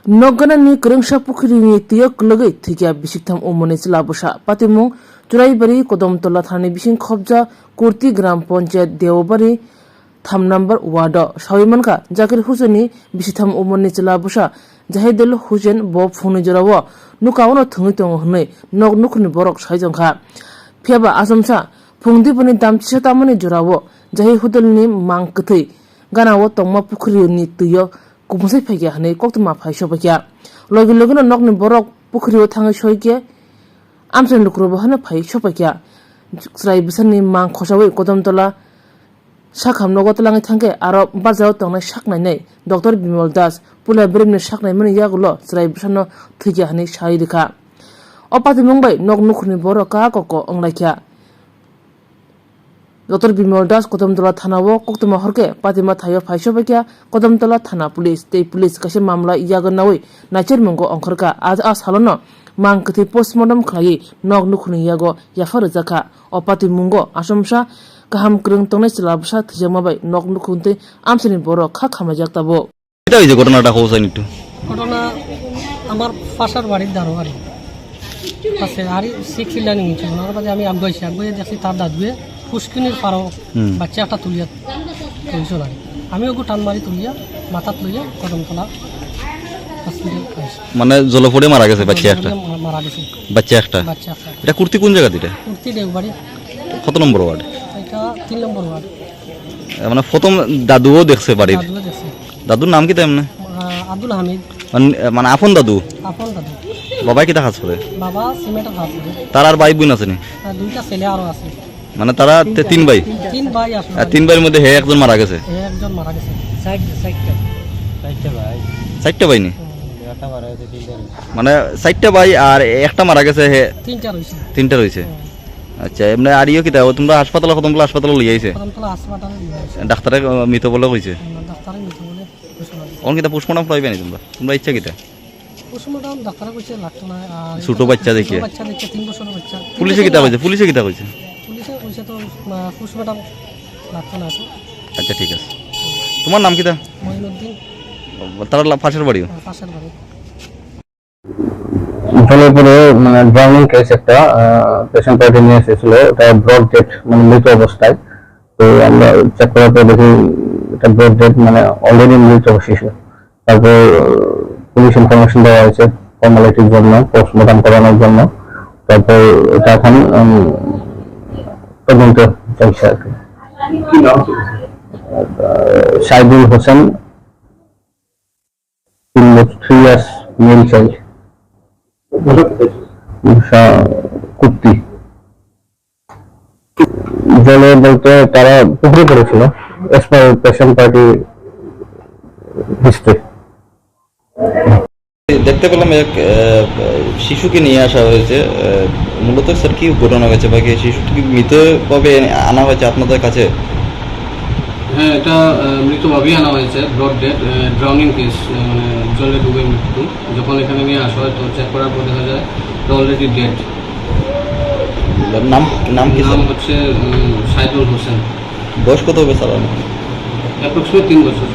Nogana ni kerengsa pukhri ni tiyok lagai thikya bisiktham umone chila busa patimung Churaibari Kodomtola thani bising khobja Kurti Gram Panchayat Deobari tham number ward Sawimanka Zakir Huseni bisitham umone chila busa Jahidul Hussein Bob phone jorawo nukawono thungi tong hnei nog nukhni borok saijongkha pheba asamsa phungdipani damchisa tamani jorawo Jahi Hudulni mang kthei ganawo tongma pukhri ni tiyok kumsai phaiya hanei koktuma phaisho bakya logi logino nokni borok pukhrio thangai soike amsen lukrobo hana phaisho bakya srai bisani mang khosawi Kodomtola sakham nogotlangai thangke aro bazao tongnai saknai nei Dr. Bimal Das pula bremni saknai mani yagulo srai bisano thikya hanei sairika opati mungbai nok nukhni borok ka koko onglaikhya Dr. Bimal Das Kodomtola thanao koktuma horke patima thayo phaisho bakya Kodomtola thana police tei police kaise mamla yagonawi nacher mungo ongkhorka az salono mang kthi postmortem khlai nok nukhni yago yafar jaka opati mungo asomsa kaham krung tongnai chilabsa thijamabai nok nukhunte amsini boro kha khamajak tabo এটা হইছে ঘটনাটা কওছেন একটু ঘটনা আমার পাশার বাড়ির দারোয়ারি আছে আর six lining হচ্ছে ওনার বাদে আমি আগুয়ে দেখছি তার দাদুয়ে ফুসকিনির পারো বাচ্চা একটা তুলিয়া তুলছিল আর আমি ওকে টান মারি তুলিয়া মাথাত লইয়া কদমতলা হসপিটাল আইছি মানে জলপড়ে মারা গেছে বাচ্চা একটা মারা গেছে বাচ্চা একটা এটা কুর্তি কোন জায়গা দিটা কুর্তি দেওবাড়ি কত নম্বর ওয়ার্ড এটা 3 নম্বর ওয়ার্ড মানে প্রথম দাদুও দেখছে বাড়ির দাদুয়ে দেখছে দাদুর নাম কি তেমনে আব্দুল হামিদ মানে আপন দাদু দাদু বাবা কি কাজ করে বাবা সিমেন্টের কাজ করে তার আর ভাই বোন আছে নি দুইটা ছেলে আরো আছে মানে তারা তিন ভাই তিন ভাই আছে আর তিন ভাইয়ের মধ্যে হে একজন মারা গেছে একজন মারা গেছে চারটা ভাই নি মানে চারটা ভাই আর একটা মারা গেছে হে তিনটা রয়েছে আচ্ছা এমনি আর ইয়ে কিতা তোমরা হাসপাতালে কদমতলা হাসপাতালে লই আইছে ডাক্তারে মৃত বলে কইছে কিতা পোস্টমর্টম পাইবে নি তোমরা ইচ্ছা কিতা পোস্টমর্টম ডাক্তারে কইছে লাগতো না আর ছোট বাচ্চা দেখে 3 বছরের বাচ্চা পুলিশে কিতা কইছে পুলিশে তো পোস্টমর্টম লাগতো না আচ্ছা ঠিক আছে তোমার নাম কিতা মঈনুদ্দিন তার পাশের বাড়িও পাশের বাড়ি জলপরে মানে ড্রাউনিং কেস একটা পেশেন্ট পার্টি নিয়ে এসেছিল এটা ব্রড ডেড মানে মৃত অবস্থায় তো আমরা চেক করার পর দেখি এটা ব্রড ডেড মানে অলরেডি মৃত শিশু তারপর পুলিশ ইনফরমেশন দেওয়া হয়েছে ফর্মালিটির জন্য পোস্টমর্টম করানোর জন্য তারপর এটা এখন তদন্ত চলছে আর কি Saidul Hossain 3 years male child kurti জলে বলতে তারা পুকুরে পড়েছিল পেশেন্ট পার্টি হিস্ট্রি দেখতে পেলাম এক শিশুকে নিয়ে আসা হয়েছে মূলত স্যার কি ঘটনা হয়েছে বা শিশুটিকে মৃতভাবে আনা হয়েছে আপনাদের কাছে হ্যাঁ এটা মৃতভাবেই আনা হয়েছে ব্রড ডেড ড্রাউনিং কেস মানে জলে ডুবে মৃত্যু যখন এখানে নিয়ে আসা হয় তো চেক করার পর দেখা যায় অলরেডি ডেড নাম কি নাম হচ্ছে সাইদুল হোসেন বয়স কত হবে স্যার অ্যাপ্রক্সিমেট 3 বছর